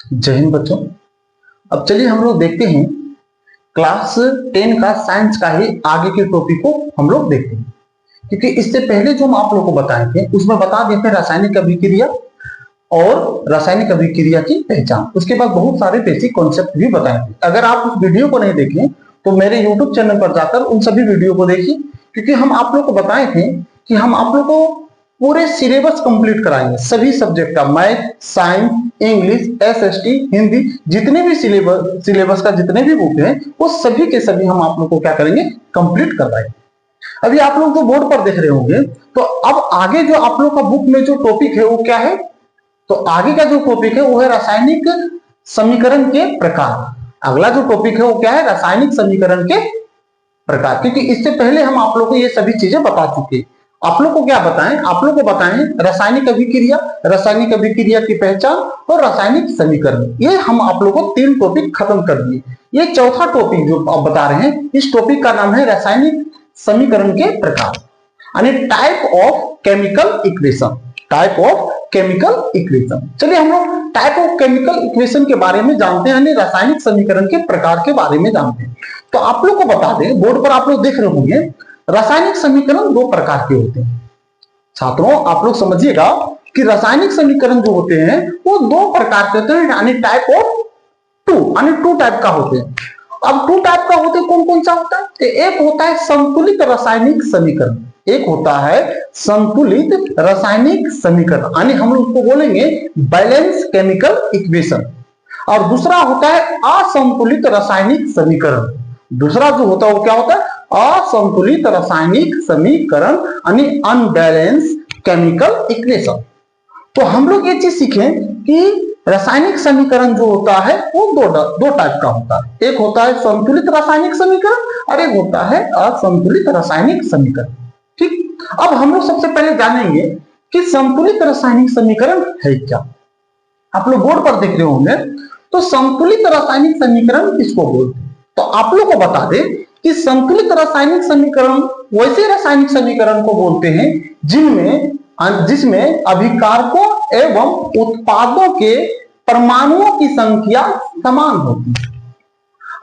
जय हिंद बच्चों। अब चलिए हम लोग देखते हैं क्लास 10 का साइंस का ही आगे के टॉपिक को हम लोग देखते हैं, क्योंकि इससे पहले जो हम आप लोगों को बताए थे उसमें बता दिए थे रासायनिक अभिक्रिया और रासायनिक अभिक्रिया की पहचान। उसके बाद बहुत सारे बेसिक कॉन्सेप्ट भी बताए थे। अगर आप उस वीडियो को नहीं देखें तो मेरे यूट्यूब चैनल पर जाकर उन सभी वीडियो को देखिए, क्योंकि हम आप लोग को बताए थे कि हम आप लोग को पूरे सिलेबस कंप्लीट कराएंगे, सभी सब्जेक्ट का, math, science, English, SST, Hindi, जितने भी सिलेबस का जितने भी बुक हैं वो सभी के सभी हम आप लोग को क्या करेंगे, कंप्लीट करवाएंगे। अभी आप लोग जो बोर्ड पर देख रहे होंगे, तो अब आगे जो आप लोग का बुक में जो टॉपिक है वो क्या है, तो आगे का जो टॉपिक है वो है रासायनिक समीकरण के प्रकार। अगला जो टॉपिक है वो क्या है, रासायनिक समीकरण के प्रकार। क्योंकि इससे पहले हम आप लोग को ये सभी चीजें बता चुके हैं। आप लोग को क्या बताएं, आप लोग को बताएं रासायनिक अभिक्रिया की पहचान और रासायनिक समीकरण। ये हम आप लोग को 3 टॉपिक खत्म कर दिए। ये चौथा टॉपिक जो आप बता रहे हैं, इस टॉपिक का नाम है रासायनिक समीकरण के प्रकार, यानी टाइप ऑफ केमिकल इक्वेशन। चलिए हम लोग टाइप ऑफ केमिकल इक्वेशन के बारे में जानते हैं, यानी रासायनिक समीकरण के प्रकार के बारे में जानते हैं। तो आप लोग को बता दें, बोर्ड पर आप लोग देख रहे होंगे, रासायनिक समीकरण 2 प्रकार के होते हैं। छात्रों आप लोग समझिएगा कि रासायनिक समीकरण जो होते हैं वो 2 प्रकार के होते हैं, यानी टाइप ऑफ 2, यानी 2 टाइप का होते हैं। अब 2 टाइप का होते हैं, कौन कौन सा होता है? तो एक होता है संतुलित रासायनिक समीकरण, एक होता है संतुलित रासायनिक समीकरण, यानी हम लोग उसको बोलेंगे बैलेंस केमिकल इक्वेशन। और दूसरा होता है असंतुलित रासायनिक समीकरण। दूसरा जो होता है वो क्या होता है, असंतुलित रासायनिक समीकरण, यानी अनबैलेंस केमिकल इक्वेशन। तो हम लोग ये चीज सीखें कि रासायनिक समीकरण जो होता है वो दो टाइप का होता है। एक होता है संतुलित रासायनिक समीकरण और एक होता है असंतुलित रासायनिक समीकरण। ठीक, अब हम लोग सबसे पहले जानेंगे कि संतुलित रासायनिक समीकरण है क्या। आप लोग बोर्ड पर देख रहे होंगे, तो संतुलित रासायनिक समीकरण किसको बोलते हैं? तो आप लोग को बता दें कि संतुलित रासायनिक समीकरण वैसे रासायनिक समीकरण को बोलते हैं जिसमें अभिकारकों एवं उत्पादों के परमाणुओं की संख्या समान होती है।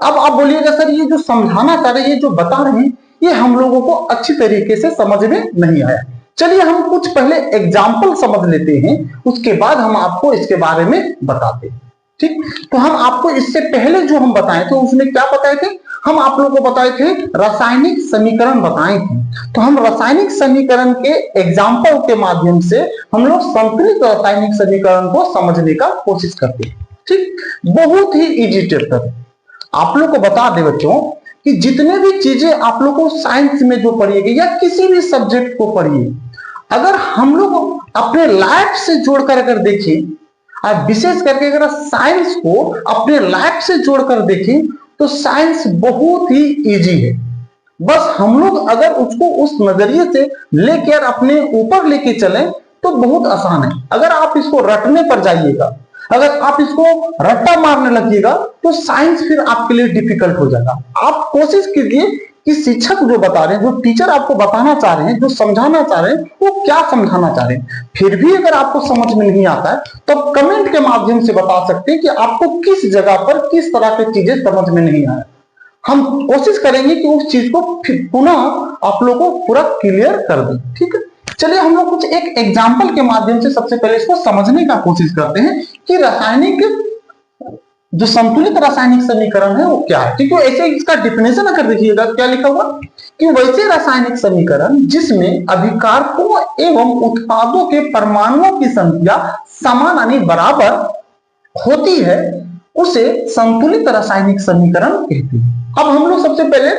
अब आप बोलिएगा सर ये जो समझाना चाह रहे हैं, ये जो बता रहे हैं, ये हम लोगों को अच्छी तरीके से समझ में नहीं आया। चलिए हम कुछ पहले एग्जाम्पल समझ लेते हैं, उसके बाद हम आपको इसके बारे में बताते हैं। ठीक, तो हम आपको इससे पहले जो हम बताए थे उसमें क्या बताए थे, हम आप लोगों को बताए थे रासायनिक समीकरण बताए थे। तो हम रासायनिक समीकरण के एग्जाम्पल के माध्यम से हम लोग संतुलित रासायनिक समीकरण को समझने का कोशिश करते हैं। ठीक, बहुत ही इजी चैप्टर है। आप लोग को बता दें बच्चों कि जितने भी चीजें आप लोग को साइंस में जो पढ़िएगा या किसी भी सब्जेक्ट को पढ़िए, अगर हम लोग अपने लाइफ से जोड़कर अगर देखें, और विशेष करके अगर साइंस को अपने लाइफ से जोड़कर देखें तो साइंस बहुत ही इजी है। बस हम लोग अगर उसको उस नजरिए से लेकर अपने ऊपर लेके चलें तो बहुत आसान है। अगर आप इसको रटने पर जाइएगा, अगर आप इसको रट्टा मारने लगिएगा तो साइंस फिर आपके लिए डिफिकल्ट हो जाएगा। आप कोशिश कीजिए कि शिक्षक जो बता रहे हैं, जो टीचर आपको बताना चाह रहे हैं, जो समझाना चाह रहे हैं, वो क्या समझाना चाह रहे हैं। फिर भी अगर आपको समझ में नहीं आता है तो आप कमेंट के माध्यम से बता सकते हैं कि आपको किस जगह पर किस तरह की चीजें समझ में नहीं आया। हम कोशिश करेंगे कि उस चीज को फिर पुनः आप लोगों को पूरा क्लियर कर दें। ठीक है, चलिए हम लोग कुछ एक एग्जाम्पल के माध्यम से सबसे पहले इसको समझने का कोशिश करते हैं कि रासायनिक जो संतुलित रासायनिक समीकरण है वो क्या है। क्योंकि ऐसे इसका डिफिनेशन अगर देखिएगा क्या लिखा हुआ कि वैसे रासायनिक समीकरण जिसमें अभिकारकों एवं उत्पादों के परमाणुओं की संख्या समान यानी बराबर होती है उसे संतुलित रासायनिक समीकरण कहते हैं। अब हम लोग सबसे पहले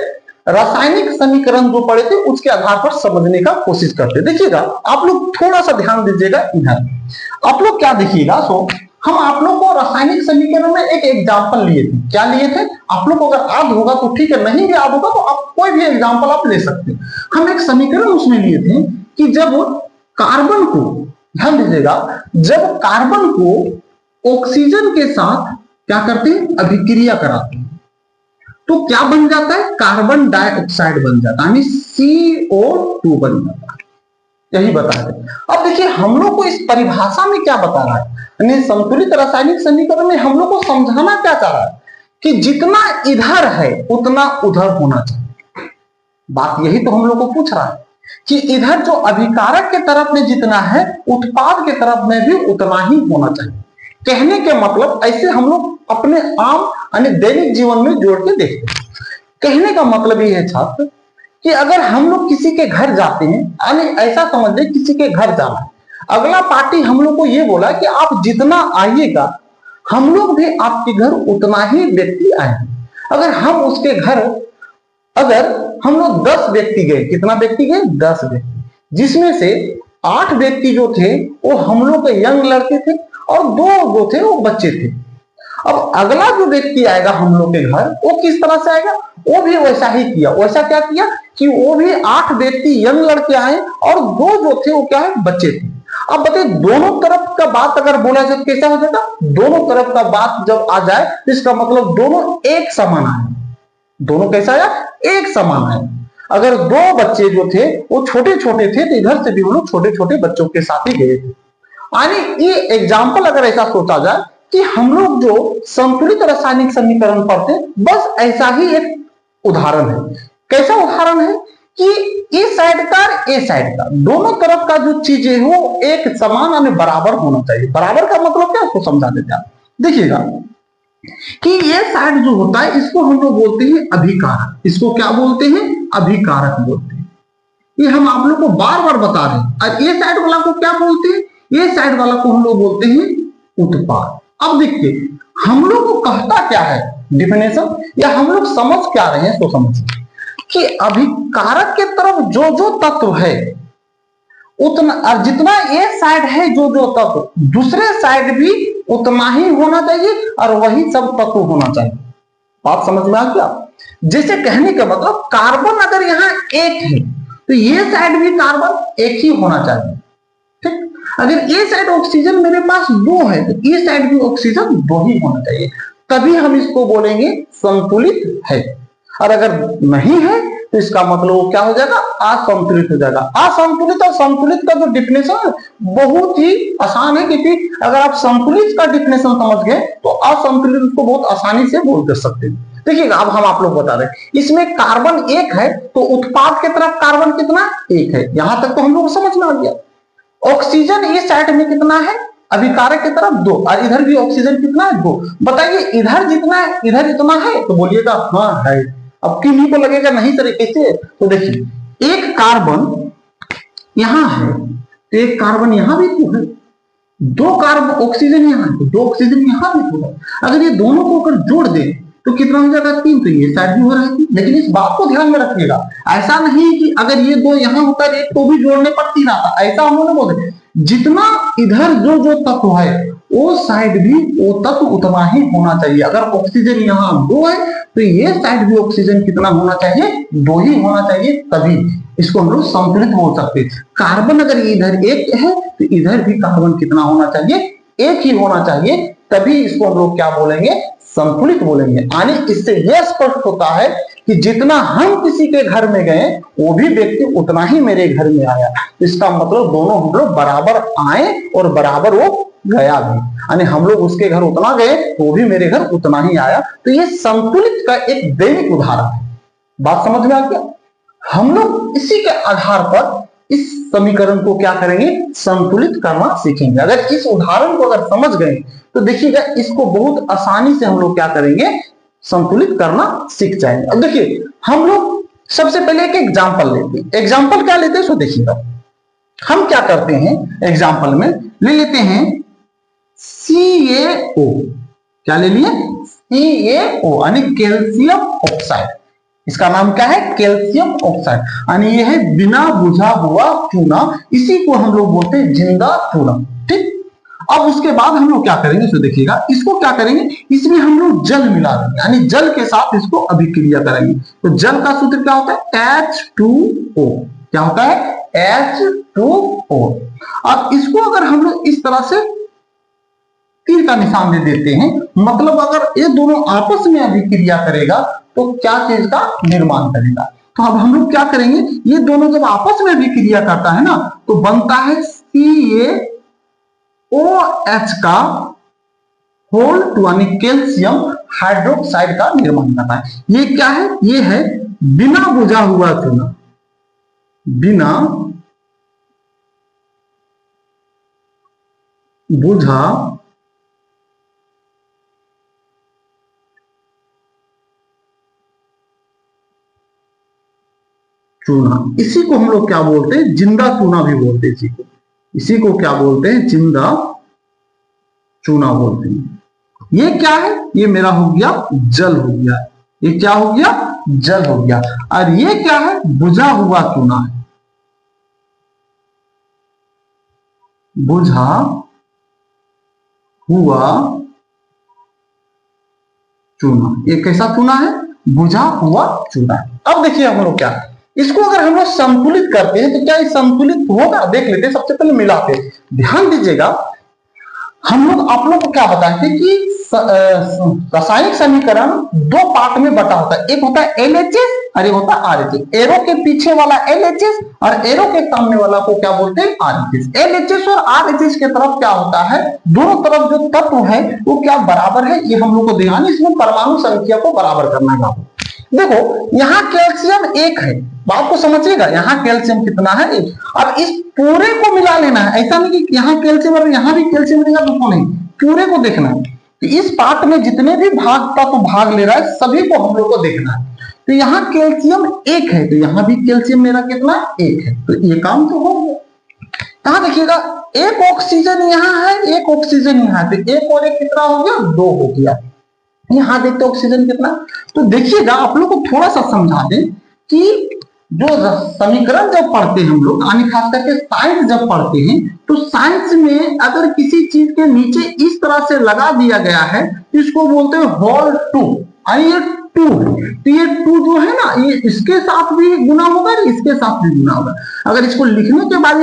रासायनिक समीकरण जो पढ़े थे उसके आधार पर समझने का कोशिश करते हैं। देखिएगा आप लोग थोड़ा सा ध्यान दीजिएगा इधर, आप लोग क्या देखिएगा, सो हम आप लोग को रासायनिक समीकरण में एक एग्जाम्पल लिए थे। क्या लिए थे? आप लोग को अगर याद होगा तो ठीक है, नहीं भी याद होगा तो आप कोई भी एग्जाम्पल आप ले सकते हैं। हम एक समीकरण उसमें लिए थे कि जब कार्बन को, ध्यान दीजिएगा, जब कार्बन को ऑक्सीजन के साथ क्या करते हैं, अभिक्रिया कराते हैं, तो क्या बन जाता है, कार्बन डाइऑक्साइड बन जाता है, यानी CO2 बन जाता है। यही बता रहे। अब देखिए हम लोग को इस परिभाषा में क्या बता रहा है, यानी संतुलित रासायनिक समीकरण में हम लोग को समझाना क्या चाह रहा है कि जितना इधर है उतना उधर होना चाहिए। बात यही तो हम लोग को पूछ रहा है कि इधर जो अभिकारक के तरफ में जितना है उत्पाद के तरफ में भी उतना ही होना चाहिए। कहने के मतलब ऐसे हम लोग अपने आम यानी दैनिक जीवन में जोड़ के देखते हैं। कहने का मतलब ये है छात्र कि अगर हम लोग किसी के घर जाते हैं, यानी ऐसा समझ ले किसी के घर जाना है, अगला पार्टी हम लोग को ये बोला कि आप जितना आइएगा हम लोग भी आपके घर उतना ही व्यक्ति आएंगे। अगर हम उसके घर अगर हम लोग 10 व्यक्ति गए, कितना व्यक्ति गए? 10 व्यक्ति, जिसमें से 8 व्यक्ति जो थे वो हम लोग के यंग लड़के थे और 2 जो थे वो बच्चे थे। अब अगला जो व्यक्ति आएगा हम लोग के घर वो किस तरह से आएगा? वो भी वैसा ही किया। वैसा क्या किया कि वो भी 8 व्यक्ति यंग लड़के आए और 2 जो थे वो क्या है? बच्चे थे। अब बताइए दोनों तरफ का बात अगर बोला जाए कैसा हो जाएगा? दोनों तरफ का बात जब आ जाए तो इसका मतलब दोनों एक समान आए। दोनों कैसा आया? एक समान आए। अगर 2 बच्चे जो थे वो छोटे छोटे थे तो इधर से भी वो लोग छोटे छोटे बच्चों के साथ ही गए थे। यानी ये एग्जाम्पल अगर ऐसा सोचा जाए कि हम लोग जो संतुलित रासायनिक समीकरण पढ़ते बस ऐसा ही एक उदाहरण है। कैसा उदाहरण है कि ए साइड का ए साइड का दोनों तरफ का जो चीजें है वो एक समान यानी बराबर होना चाहिए। बराबर का मतलब क्या उसको समझा देते हैं। देखिएगा कि ये साइड जो होता है इसको हम लोग बोलते हैं अभिकारक। इसको क्या बोलते हैं? अभिकारक बोलते हैं। ये हम आप लोग को बार बार बता रहे हैं। और ये साइड वाला को क्या बोलते हैं? ये साइड वाला को हम लोग बोलते हैं उत्पाद। अब देखिए हम लोग को कहता क्या है डिफिनेशन, या हम लोग समझ क्या रहे हैं तो समझिए कि अभिकारक के तरफ जो जो तत्व है उतना, और जितना ये साइड है जो जो तत्व दूसरे साइड भी उतना ही होना चाहिए और वही सब तत्व होना चाहिए। बात समझ में आ गया? जैसे कहने का मतलब कार्बन अगर यहाँ एक है तो ये साइड भी कार्बन एक ही होना चाहिए। ठीक, अगर ये साइड ऑक्सीजन मेरे पास 2 है तो ये साइड भी ऑक्सीजन 2 ही होना चाहिए, तभी हम इसको बोलेंगे संतुलित है। और अगर नहीं है तो इसका मतलब वो क्या हो जाएगा? असंतुलित हो जाएगा। असंतुलित और संतुलित का जो डिफिनेशन बहुत ही आसान है, क्योंकि अगर आप संतुलित का डिफिनेशन समझ गए तो असंतुलित उसको बहुत आसानी से बोल कर सकते हैं। देखिएगा अब हम आप लोग बता रहे हैं इसमें कार्बन 1 है तो उत्पाद की तरफ कार्बन कितना? 1 है। यहां तक तो हम लोग समझ में आ गया। ऑक्सीजन इस साइड में कितना है? अभिकारक की तरफ 2 और इधर भी ऑक्सीजन कितना है? 2। बताइए इधर जितना है इधर इतना है तो बोलिएगा हाँ है। अब किन्हीं को लगेगा नहीं सर कैसे? तो देखिए एक कार्बन यहां है तो एक कार्बन यहां भी तो है, 2 कार्बन ऑक्सीजन यहां है तो 2 ऑक्सीजन यहां भी तो है। अगर ये दोनों को अगर जोड़ दे तो कितना हो जाएगा? 3। तो ये साइड भी हो रहा है। लेकिन इस बात को ध्यान में रखिएगा, ऐसा नहीं कि अगर ये 2 यहां होता है एक तो भी जोड़ने पर 3 आता, ऐसा हम लोग बोलते। जितना इधर जो जो तत्व है वो साइड भी वो तत्व उतना ही होना चाहिए। अगर ऑक्सीजन यहाँ 2 है तो ये साइड भी ऑक्सीजन कितना होना चाहिए? 2 ही होना चाहिए, तभी इसको हम लोग संतुलित बोल सकते हैं। कार्बन अगर इधर 1 है तो इधर भी कार्बन कितना होना चाहिए? 1 ही होना चाहिए, तभी इसको हम लोग क्या बोलेंगे? संतुलित बोलेंगे। यानी इससे यह स्पष्ट होता है कि जितना हम किसी के घर में गए वो भी व्यक्ति उतना ही मेरे घर में आया। इसका मतलब दोनों हम लोग बराबर आए और बराबर वो गया भी। यानी हम लोग उसके घर उतना गए तो वो भी मेरे घर उतना ही आया। तो ये संतुलित का एक दैनिक उदाहरण है। बात समझ में आ गया? हम लोग इसी के आधार पर इस समीकरण को क्या करेंगे? संतुलित करना सीखेंगे। अगर इस उदाहरण को अगर समझ गए तो देखिएगा इसको बहुत आसानी से हम लोग क्या करेंगे? संतुलित करना सीख जाएंगे। अब देखिए हम लोग सबसे पहले एक एग्जाम्पल लेते हैं। एग्जाम्पल क्या लेते हैं सो देखिएगा हम क्या करते हैं। एग्जाम्पल में ले लेते हैं CaO। क्या ले लिए? CaO यानी कैल्शियम ऑक्साइड। इसका नाम क्या है? Calcium oxide. यानी ये है बिना बुझा हुआ चूना, इसी को हम लोग बोलते हैं जिंदा चूना। ठीक, अब उसके बाद हम लोग क्या करेंगे तो देखिएगा इसको क्या करेंगे, इसमें हम लोग जल मिला देंगे, यानी जल के साथ इसको अभिक्रिया करेंगे। तो जल का सूत्र क्या होता है? H2O। क्या होता है? H2O। अब इसको अगर हम लोग इस तरह से तीर का निशान दे देते हैं, मतलब अगर ये दोनों आपस में अभिक्रिया करेगा तो क्या चीज का निर्माण करेगा। तो अब हम लोग क्या करेंगे, ये दोनों जब आपस में अभिक्रिया करता है ना तो बनता है OH का होल टू यानी कैल्शियम हाइड्रोक्साइड का निर्माण करता है। ये क्या है? ये है बिना बुझा हुआ चूना, बिना बुझा चूना। इसी को हम लोग क्या बोलते हैं? जिंदा चूना भी बोलते हैं। इसी को क्या बोलते हैं? जिंदा चूना बोलते हैं। ये क्या है? ये मेरा हो गया जल हो गया। ये क्या हो गया? जल हो गया। और ये क्या है? बुझा हुआ चूना है, बुझा हुआ चूना। ये कैसा चूना है? बुझा हुआ चूना। अब देखिए हम लोग क्या, इसको अगर हम लोग संतुलित करते हैं तो क्या ये संतुलित होगा? देख लेते हैं। सबसे पहले मिलाते हैं। ध्यान दीजिएगा, हम लोग आप लोग को क्या बताते हैं कि रासायनिक समीकरण दो पार्ट में बटा होता है। एक होता है LHS और एक होता है RHS। एरो के पीछे वाला LHS और एरो के सामने वाला को क्या बोलते हैं? RHS। LHS और RHS के तरफ क्या होता है? दोनों तरफ जो तत्व है वो क्या बराबर है? ये हम लोग को ध्यान, इसमें परमाणु संख्या को बराबर करना है। देखो यहाँ कैल्शियम 1 है, बात को समझिएगा। यहाँ कैल्शियम कितना है? 1। अब इस पूरे को मिला लेना है। ऐसा नहीं कि यहाँ कैल्शियम और यहाँ भी कैल्शियम रहेगा तो नहीं, पूरे को देखना है। तो इस पार्ट में जितने भी भाग का तो भाग ले रहा है सभी को हम लोग को देखना है। तो यहाँ कैल्शियम 1 है तो यहाँ भी कैल्शियम मेरा कितना? 1 है। तो ये काम तो हो गया। कहा देखिएगा, एक ऑक्सीजन यहाँ है, एक ऑक्सीजन यहाँ है, तो एक और एक कितना हो गया? 2 हो गया। यहां देखते ऑक्सीजन कितना। तो देखिएगा, आप लोग को थोड़ा सा समझा दें कि जो समीकरण जब पढ़ते हैं हम लोग, यानी खास करके साइंस जब पढ़ते हैं, तो साइंस में अगर किसी चीज के नीचे इस तरह से लगा दिया गया है तो इसको बोलते हैं होल टू। ये 2 है तो ये 2 जो है ना, ये इसके साथ भी गुना होगा, इसके साथ भी गुना होगा। अगर इसको लिखने के बाद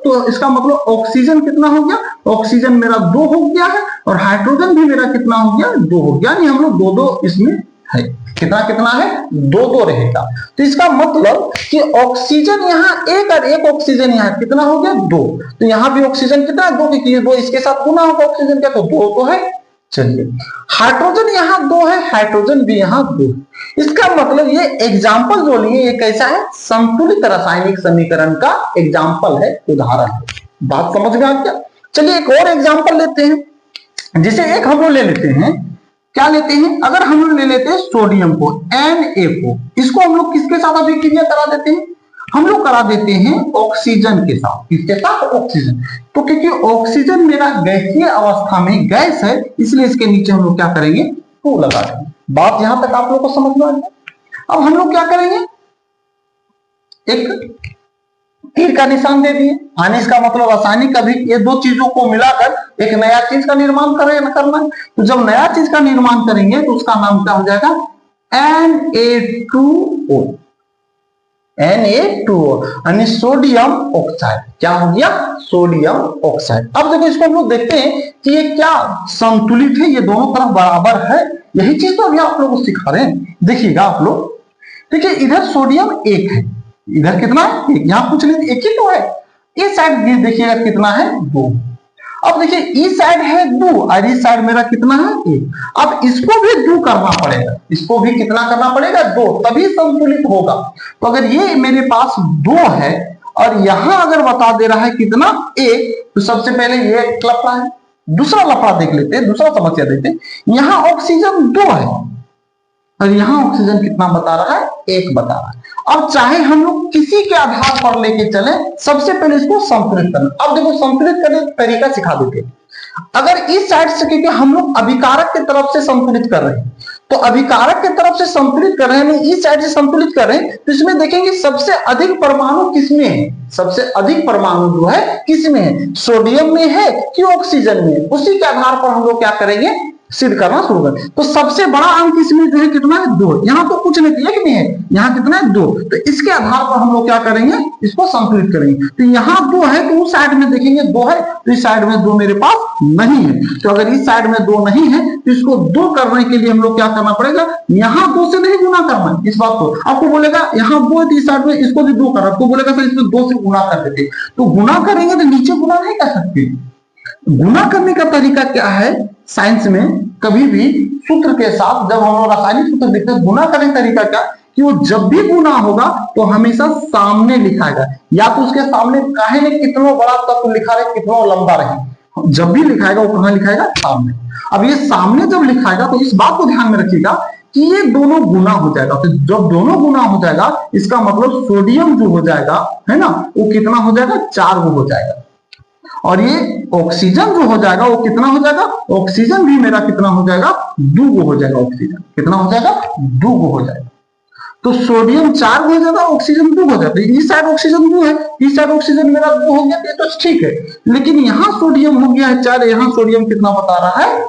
तो इसका मतलब ऑक्सीजन कितना हो गया? ऑक्सीजन मेरा 2 हो गया है और हाइड्रोजन भी मेरा कितना हो गया? 2 हो गया। यानी हम लोग 2-2 इसमें है। कितना कितना है? 2-2 रहेगा। तो इसका मतलब कि ऑक्सीजन यहाँ 1 और 1 ऑक्सीजन यहाँ कितना हो गया? 2। तो यहाँ भी ऑक्सीजन कितना है? 2, क्योंकि 2 इसके साथ गुना होगा ऑक्सीजन का, तो 2 तो है। चलिए, हाइड्रोजन यहाँ 2 है, हाइड्रोजन भी यहाँ 2 है। इसका मतलब ये एग्जाम्पल जो लिए ये कैसा है? संतुलित रासायनिक समीकरण का एग्जाम्पल है, उदाहरण है। बात समझ में आ क्या? चलिए एक और एग्जाम्पल लेते हैं। जिसे एक हम लोग ले लेते हैं, क्या लेते हैं? अगर हम लोग ले लेते हैं सोडियम को, Na, इसको हम लोग किसके साथ अभिक्रिया करा देते हैं? हम लोग करा देते हैं ऑक्सीजन के साथ। किसके साथ? ऑक्सीजन। तो क्योंकि ऑक्सीजन मेरा गैसीय अवस्था में गैस है, इसलिए इसके नीचे हम लोग क्या करेंगे? 2 लगा देंगे। बात यहां तक आप लोग को समझ में आ गया। अब हम लोग क्या करेंगे? एक तीर का निशान दे दिए। आने इसका मतलब रासायनिक अभी ये 2 चीजों को मिलाकर एक नया चीज का निर्माण करना है। तो जब नया चीज का निर्माण करेंगे तो उसका नाम क्या हो जाएगा? Na2O। Na2O यानी सोडियम ऑक्साइड। क्या हो गया? Sodium oxide. अब देखो इसको हम लोग देखते हैं कि ये क्या संतुलित है, ये दोनों तरफ बराबर है। यही चीज तो अभी आप लोग को सिखा रहे हैं। देखिएगा आप लोग, देखिए इधर सोडियम 1 है, इधर कितना है? 1। यहां पूछ लेते 1 ही तो है। इस साइड देखिएगा कितना है? 2। अब देखिए इस साइड है 2 और इस साइड मेरा कितना है? 1। अब इसको भी 2 करना पड़ेगा, इसको भी कितना करना पड़ेगा? 2, तभी संतुलित होगा। तो अगर ये मेरे पास 2 है और यहां अगर बता दे रहा है कितना? 1, तो सबसे पहले ये एक लफड़ा है। दूसरा लफड़ा देख लेते हैं, दूसरा समस्या देखते हैं। यहां ऑक्सीजन 2 है और यहां ऑक्सीजन कितना बता रहा है? 1 बता रहा है। अब चाहे हम लोग किसी के आधार पर लेके चले, सबसे पहले इसको संतुलित करना। अब देखो संतुलित करने का तरीका सिखा देते हैं। अगर इस साइड से, क्योंकि हम लोग अभिकारक की तरफ से संतुलित कर रहे हैं, तो अभिकारक की तरफ से संतुलित कर रहे हैं, इस साइड से संतुलित कर रहे हैं, तो इसमें देखेंगे सबसे अधिक परमाणु किसमें है? सबसे अधिक परमाणु जो है किसमें है? सोडियम में है कि ऑक्सीजन में? उसी के आधार पर हम लोग क्या करेंगे? सिद्ध करना शुरू करें। तो सबसे बड़ा अंक इसमें जो है कितना है? 2। यहां तो कुछ नहीं, 1 नहीं है, यहां कितना है? 2। तो इसके आधार पर हम लोग क्या करेंगे? इसको संतुलित करेंगे। तो यहां 2 है तो उस साइड में देखेंगे 2 है, तो इस साइड में 2 मेरे पास नहीं है। तो अगर इस साइड में 2 नहीं है तो इसको 2 करने के लिए हम लोग क्या करना पड़ेगा? यहां 2 से नहीं गुना करना। इस बात को आपको बोलेगा यहां 2 है तो इस साइड में इसको भी 2 करना, आपको बोलेगा सर इसमें 2 से गुना कर देते। तो गुना करेंगे तो नीचे गुना नहीं कर सकते, गुना करने का तरीका क्या है साइंस में, कभी भी सूत्र के साथ जब हम लोग रासायनिक सूत्र लिखते हैं, गुना करने का तरीका क्या कि वो जब भी गुना होगा तो हमेशा सामने लिखाएगा, या तो उसके सामने काहे ने कितना बड़ा तत्व लिखा रहे, कितना लंबा रहे, जब भी लिखाएगा वो कहां लिखाएगा, सामने। अब ये सामने जब लिखाएगा तो इस बात को ध्यान में रखिएगा कि ये दोनों गुना हो जाएगा। तो जब दोनों गुना हो जाएगा इसका मतलब सोडियम जो हो जाएगा है ना, वो कितना हो जाएगा, 4 हो जाएगा। और ये ऑक्सीजन जो हो जाएगा वो कितना हो जाएगा, ऑक्सीजन भी मेरा कितना हो जाएगा, 2 हो जाएगा। ऑक्सीजन कितना हो जाएगा, 2 हो जाएगा। तो सोडियम 4 हो जाएगा, ऑक्सीजन 2 हो जाता है। इस साइड ऑक्सीजन 2 है, इस साइड ऑक्सीजन मेरा 2 हो गया तो ठीक है। लेकिन यहाँ सोडियम हो गया है 4, यहाँ सोडियम कितना बता रहा है,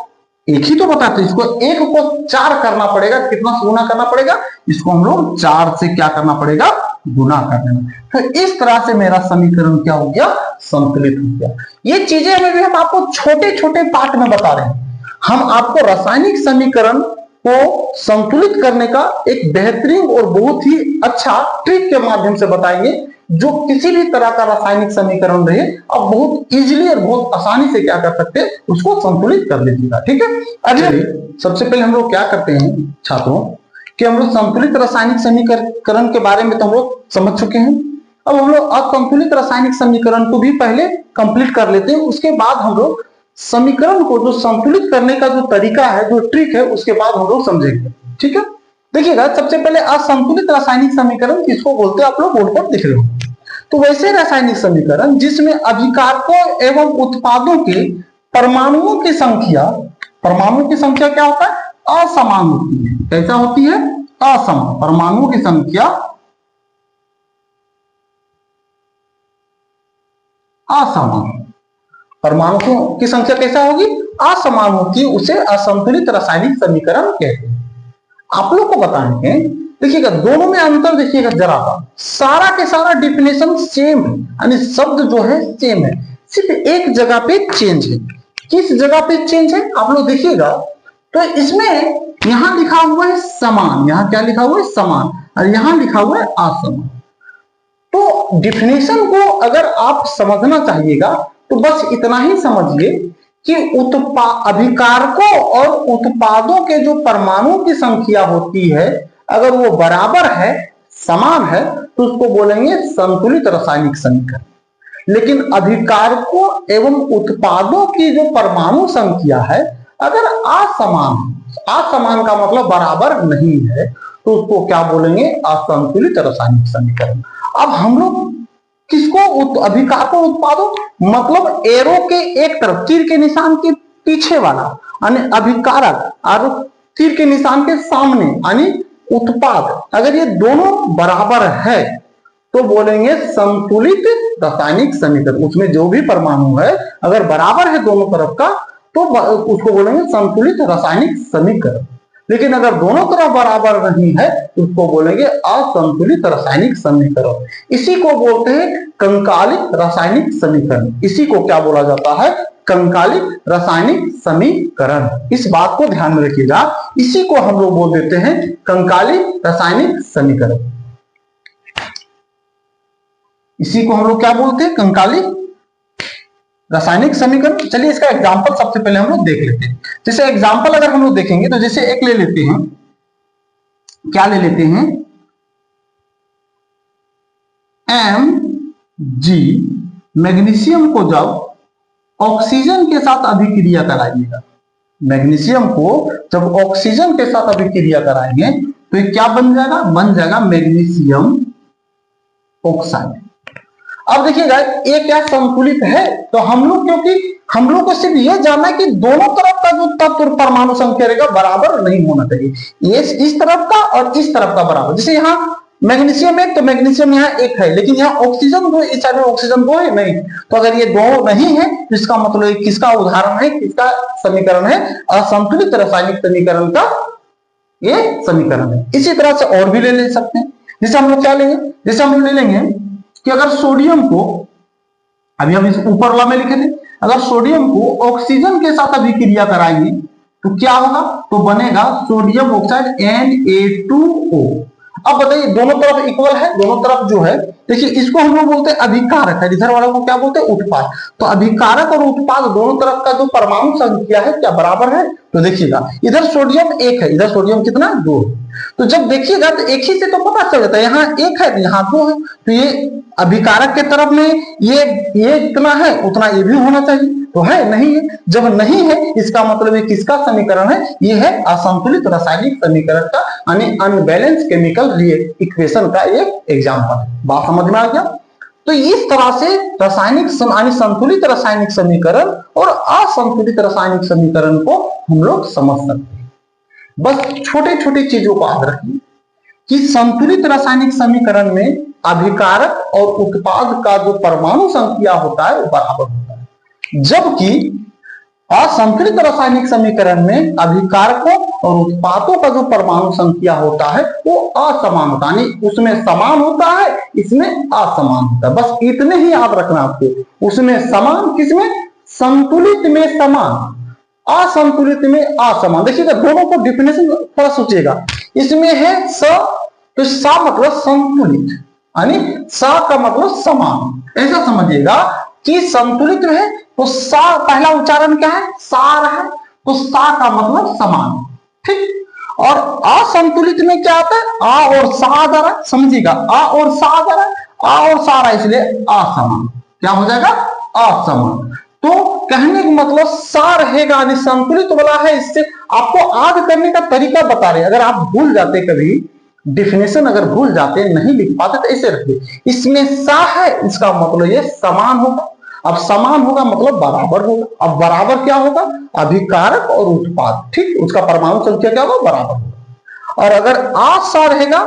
1 ही तो बताते। इसको 1 को 4 करना पड़ेगा, कितना गुना करना पड़ेगा, इसको हम लोग 4 से क्या करना पड़ेगा, गुना कर देना। तो इस तरह से मेरा समीकरण क्या हो गया, संतुलित हो गया। ये चीजें भी हम आपको छोटे छोटे पार्ट में बता रहे हैं। हम आपको रासायनिक समीकरण को संतुलित करने का एक बेहतरीन और बहुत ही अच्छा ट्रिक के माध्यम से बताएंगे, जो किसी भी तरह का रासायनिक समीकरण रहे आप बहुत इजीली और बहुत आसानी से क्या कर सकते हैं, उसको संतुलित कर लीजिएगा। ठीक है, अगले सबसे पहले हम लोग क्या करते हैं छात्रों कि हम लोग संतुलित रासायनिक समीकरण के बारे में तो हम लोग समझ चुके हैं। अब हम लोग असंतुलित रासायनिक समीकरण को भी पहले कंप्लीट कर लेते हैं, उसके बाद हम लोग समीकरण को जो संतुलित करने का जो तरीका है, जो ट्रिक है, उसके बाद हम लोग समझेंगे। ठीक है, देखिएगा सबसे पहले असंतुलित रासायनिक समीकरण किसको बोलते हैं, आप लोग बोर्ड पर दिख रहे हो। तो वैसे रासायनिक समीकरण जिसमें अभिकारकों एवं उत्पादों के परमाणुओं की संख्या, परमाणुओं की संख्या क्या होता है, असमान होती है। कैसा होती है, असमान। परमाणुओं की संख्या असमान, परमाणुओं की संख्या कैसा होगी, असमान होती है, उसे असंतुलित रासायनिक समीकरण कहते हैं। आप लोग को बताएंगे, देखिएगा दोनों में अंतर देखिएगा जरा सा, सारा के सारा डिफिनेशन सेम है, यानी शब्द जो है सेम है, सिर्फ एक जगह पे चेंज है। किस जगह पे चेंज है आप लोग देखिएगा, तो इसमें यहां लिखा हुआ है समान, यहां क्या लिखा हुआ है, समान, और यहां लिखा हुआ है असमान। तो डिफिनेशन को अगर आप समझना चाहिएगा तो बस इतना ही समझिए कि अभिकारकों और उत्पादों के जो परमाणुओं की संख्या होती है, अगर वो बराबर है, समान है, तो उसको बोलेंगे संतुलित रासायनिक समीकरण। लेकिन अभिकारकों एवं उत्पादों की जो परमाणु संख्या है अगर असमान, असमान का मतलब बराबर नहीं है, तो उसको क्या बोलेंगे, असंतुलित रासायनिक समीकरण। अब हम लोग किसको, अभिकारकों उत्पादों मतलब एरो के एक तरफ, तीर के निशान के पीछे वाला यानी अभिकारक, और तीर के निशान के सामने यानी उत्पाद, अगर ये दोनों बराबर है तो बोलेंगे संतुलित रासायनिक समीकरण। उसमें जो भी परमाणु है अगर बराबर है दोनों तरफ का तो उसको बोलेंगे संतुलित रासायनिक समीकरण। लेकिन अगर दोनों तरफ बराबर नहीं है तो उसको बोलेंगे असंतुलित रासायनिक समीकरण। इसी को बोलते हैं कंकालिक रासायनिक समीकरण। इसी को क्या बोला जाता है, कंकालिक रासायनिक समीकरण। इस बात को ध्यान में रखिएगा, इसी को हम लोग बोल देते हैं कंकालिक रासायनिक समीकरण। इसी को हम लोग क्या बोलते हैं, कंकालिक रासायनिक समीकरण। चलिए इसका एग्जांपल सबसे पहले हम लोग देख लेते हैं। जैसे एग्जांपल अगर हम लोग देखेंगे तो जैसे एक ले लेते हैं, क्या ले लेते हैं, Mg, मैग्नीशियम को जब ऑक्सीजन के साथ अभिक्रिया कराइएगा, मैग्नीशियम को जब ऑक्सीजन के साथ अभिक्रिया कराएंगे तो ये क्या बन जाएगा, बन जाएगा मैग्नीशियम ऑक्साइड। अब देखिएगा ये क्या संतुलित है, तो हम लोग, क्योंकि हम लोग को सिर्फ ये जानना है कि दोनों तरफ का जो तत्व परमाणु संख्या रहेगा बराबर नहीं होना चाहिए, ये इस तरफ का और इस तरफ का बराबर। जैसे यहाँ मैग्नीशियम एक, तो मैग्नीशियम यहाँ एक है, लेकिन यहाँ ऑक्सीजन दो, इस साइड में ऑक्सीजन दो है नहीं, तो अगर ये दो नहीं है तो इसका मतलब किसका उदाहरण है, किसका समीकरण है, असंतुलित रासायनिक समीकरण का ये समीकरण है। इसी तरह से और भी ले सकते हैं। जैसे हम लोग क्या लेंगे, जैसे हम ले लेंगे कि अगर सोडियम को, अभी हम इस ऊपर वाला में लिखे थे, अगर सोडियम को ऑक्सीजन के साथ अभिक्रिया कराएंगे तो क्या होगा, तो बनेगा सोडियम ऑक्साइड Na2O। अब बताइए दोनों तरफ इक्वल है, दोनों तरफ जो है देखिए इसको हम लोग बोलते हैं अभिकारक है, इधर वाला को क्या बोलते हैं उत्पाद। तो अभिकारक और उत्पाद दोनों तरफ का जो परमाणु संख्या है क्या बराबर है? तो देखिएगा इधर सोडियम 1 है, इधर सोडियम कितना 2। तो जब देखिएगा तो एक ही से तो पता चल जाता है, यहाँ 1 है यहाँ 2 है, तो ये अभिकारक के तरफ में ये इतना है उतना ये भी होना चाहिए, तो है नहीं है। जब नहीं है इसका मतलब ये किसका समीकरण है? ये है असंतुलित रासायनिक समीकरण का, यानी अनबैलेंस केमिकल इक्वेशन का एक एग्जांपल। बात समझ में आ गया? तो इस तरह से रासायनिक संतुलित रासायनिक समीकरण और असंतुलित रासायनिक समीकरण को हम लोग समझ सकते हैं। बस छोटे छोटे चीजों को याद रखिए कि संतुलित रासायनिक समीकरण में अभिकारक और उत्पाद का जो परमाणु संख्या होता है वो बराबर होता है, जबकि असंतुलित रासायनिक समीकरण में अभिकारकों और उत्पादों का जो परमाणु संख्या होता है वो असमान होता है, यानी उसमें समान होता है इसमें असमान होता है। बस इतने ही याद रखना आपको, उसमें समान, किसमें? संतुलित में समान, असंतुलित में असमान। देखिएगा दोनों को डिफिनेशन थोड़ा सोचिएगा, इसमें है स, तो सा मतलब संतुलित, यानी सा का मतलब समान, ऐसा समझिएगा कि संतुलित में है तो सा पहला उच्चारण क्या है? सार है, तो सा का मतलब समान, ठीक। और असंतुलित में क्या आता है? आ और सा आ जा रहा है, समझिएगा आ और सा आ जा रहा है, आ और सा रहा है इसलिए असमान, क्या हो जाएगा? असमान। तो कहने का मतलब सा रहेगा, यानी संतुलित वाला है। इससे आपको याद करने का तरीका बता रहे, अगर आप भूल जाते कभी डिफिनेशन अगर भूल जाते नहीं लिख पाते तो ऐसे रखिए, इसमें सा है इसका मतलब ये समान होगा, अब समान होगा मतलब बराबर होगा, अब बराबर क्या होगा? अभिकारक और उत्पाद, ठीक, उसका परमाणु संख्या क्या होगा? बराबर होगा। और अगर आ सा रहेगा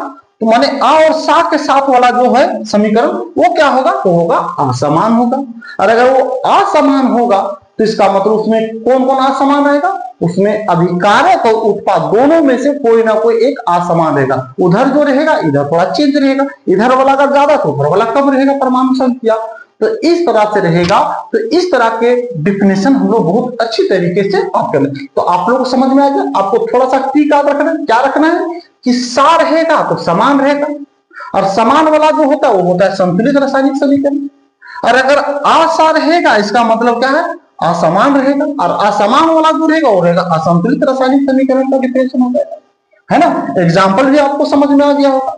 तो माने आ और सा के साथ वाला जो है समीकरण वो क्या होगा? तो होगा असमान होगा। और अगर वो असमान होगा तो इसका मतलब उसमें कौन कौन असमान रहेगा? उसमें अभिकारक और उत्पाद दोनों में से कोई ना कोई एक असमान रहेगा। उधर जो रहेगा इधर थोड़ा चेंज रहेगा, इधर वाला अगर ज्यादा तो उधर वाला कम रहेगा परमाणु संख्या, तो इस तरह से रहेगा। तो इस तरह के डिफिनेशन हम लोग बहुत अच्छी तरीके से बात कर लें। तो आप लोग को समझ में आ गया? आपको थोड़ा सा ठीक याद रखना है, क्या रखना है कि सा रहेगा तो समान रहेगा, और समान वाला जो होता है वो होता है संतुलित रासायनिक समीकरण। और अगर असा रहेगा इसका मतलब क्या है? असमान रहेगा, और असमान वाला जो रहेगा वो रहेगा असंतुलित रासायनिक समीकरण का डिफिनेशन हो जाएगा, है ना। एग्जाम्पल भी आपको समझ में आ गया होगा,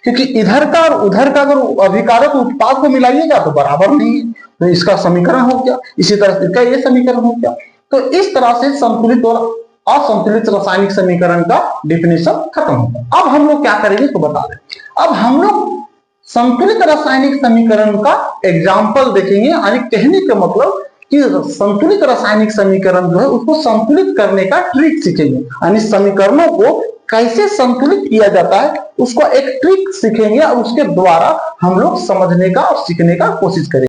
क्योंकि इधर का और उधर का अगर अभिकारक उत्पाद को मिलाइएगा तो बराबर नहीं है, तो इसका समीकरण हो गया, इसी तरह से इसका ये समीकरण हो गया। तो इस तरह से संतुलित और असंतुलित रासायनिक समीकरण का डिफिनेशन खत्म होगा। अब हम लोग क्या करेंगे तो बता दें, अब हम लोग संतुलित रासायनिक समीकरण का एग्जाम्पल देखेंगे, यानी कहने का मतलब कि संतुलित रासायनिक समीकरण जो है उसको संतुलित करने का ट्रिक सीखेंगे, यानी समीकरणों को कैसे संतुलित किया जाता है उसको एक ट्रिक सीखेंगे, और उसके द्वारा हम लोग समझने का और सीखने का कोशिश करेंगे।